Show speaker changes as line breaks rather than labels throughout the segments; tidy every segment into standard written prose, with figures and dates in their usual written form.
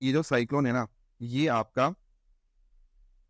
ये जो साइक्लोन है ना, ये आपका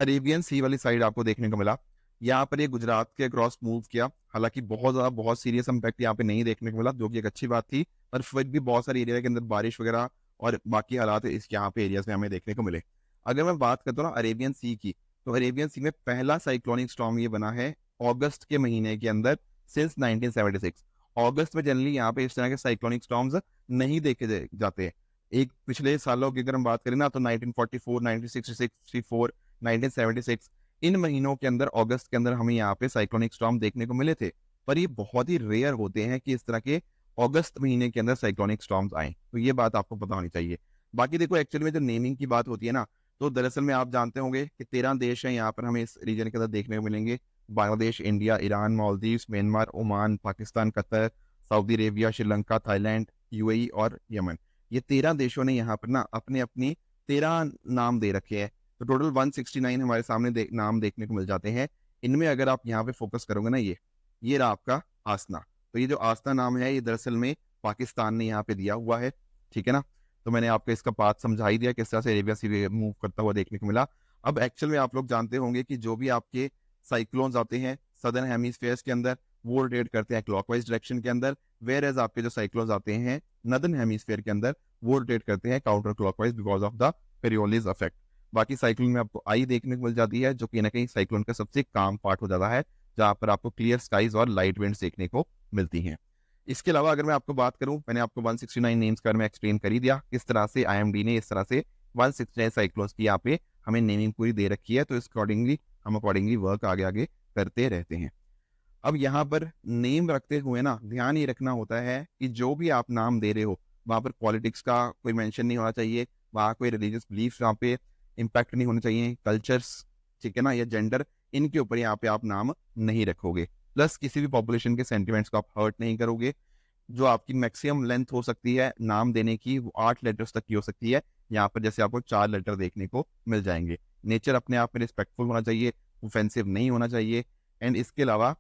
अरेबियन सी वाली साइड आपको देखने को मिला। यहाँ पर ये गुजरात के क्रॉस मूव किया। हालांकि बहुत ज़्यादा बहुत सीरियस इम्पैक्ट यहाँ पे नहीं देखने को मिला, जो कि एक अच्छी बात थी। पर फिर भी बहुत सारे एरिया के अंदर बारिश वगैरह और बाकी हालात इस यहाँ पे एरियाज में हमें देखने को मिले। अगर मैं बात करता हूँ ना अरेबियन सी की, तो अरेबियन सी में पहला साइक्लोनिक स्टॉर्म ये बना है अगस्त के महीने के अंदर, सिंस 1976। अगस्त में जनरली यहाँ पे इस तरह के साइक्लोनिक स्टॉर्म्स नहीं देखे जाते। एक पिछले सालों की अगर हम बात करें ना, तो 1944, 1966, 1976, इन महीनों के अंदर अगस्त के अंदर हमें यहाँ पे साइक्लोनिक स्टॉर्म देखने को मिले थे। पर ये बहुत ही रेयर होते हैं कि इस तरह के अगस्त महीने के अंदर साइक्लोनिक स्टॉर्म्स आए, तो ये बात आपको पता होनी चाहिए। बाकी देखो, एक्चुअली में जो नेमिंग की बात होती है ना, तो दरअसल में आप जानते होंगे कि 13 देश हैं यहाँ पर हमें इस रीजन के अंदर देखने को मिलेंगे। Bangladesh, India, Iran, Maldives, Myanmar, Oman, Pakistan, Qatar, Saudi Arabia, Sri Lanka, Thailand, UAE और यमन। ये 13 देशों ने यहाँ पर ना अपने अपनी 13 नाम दे रखे हैं। तो टोटल 169 हमारे सामने नाम देखने को मिल जाते हैं। इनमें अगर आप यहाँ पे फोकस करोगे ना, ये रहा आपका आसना। तो ये जो आसना नाम है, ये दरअसल में पाकिस्तान ने यहाँ पे दिया हुआ है। ठीक है ना। तो मैंने आपको इसका पाथ समझा ही दिया, किस तरह से अरेबिया सी मूव करता हुआ देखने को मिला। अब एक्चुअल में आप लोग जानते होंगे कि जो भी आपके साइक्लोन्स आते हैं सदर्न हेमिस्फेयर्स के अंदर, वो रोटेट करते हैं क्लॉकवाइज डायरेक्शन के अंदर। वेयर एज आपके जो साइक्लोन्स आते हैं नदर्न हेमिस्फेयर के अंदर, वो रोटेट करते हैं counter clockwise because of the Coriolis effect. बाकी साइक्लोन में आपको आई देखने को मिल जाती है, जो कहीं ना कहीं साइक्लोन का सबसे काम पार्ट हो जाता है, जहां पर आपको क्लियर स्काइज और लाइट विंड्स देखने को मिलती हैं। इसके अलावा अगर मैं आपको बात करूं, मैंने आपको 169 नेम्स के बारे में एक्सप्लेन कर ही दिया, किस तरह से आईएमडी ने इस तरह से 169 साइक्लोन्स की यहाँ पे हमें नेमिंग पूरी दे रखी है। तो इस अकॉर्डिंगली हम अकॉर्डिंगली वर्क आगे आगे करते रहते हैं। अब यहाँ पर नेम रखते हुए ना ध्यान ये रखना होता है कि जो भी आप नाम दे रहे हो, वहां पर पॉलिटिक्स का कोई मेंशन नहीं होना चाहिए, वहां कोई रिलीजियस बिलीफ वहाँ पे इम्पैक्ट नहीं होने चाहिए, कल्चर्स, ठीक है ना, या जेंडर, इनके ऊपर यहाँ पे आप नाम नहीं रखोगे। प्लस किसी भी पॉपुलेशन के सेंटिमेंट्स को आप हर्ट नहीं करोगे। जो आपकी मैक्सिमम लेंथ हो सकती है नाम देने की, वो 8 लेटर्स तक की हो सकती है। यहाँ पर जैसे आपको 4 लेटर देखने को मिल जाएंगे। नेचर अपने आप में रिस्पेक्टफुल होना चाहिए, ऑफेंसिव नहीं होना चाहिए। एंड इसके अलावा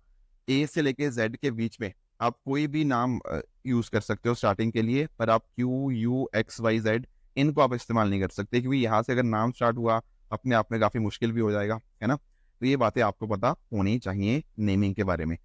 ए से लेके जेड के बीच में आप कोई भी नाम यूज कर सकते हो स्टार्टिंग के लिए, पर आप Q, U, X, Y, Z इनको आप इस्तेमाल नहीं कर सकते, क्योंकि यहाँ से अगर नाम स्टार्ट हुआ अपने आप में काफी मुश्किल भी हो जाएगा, है ना। तो ये बातें आपको पता होनी चाहिए नेमिंग के बारे में।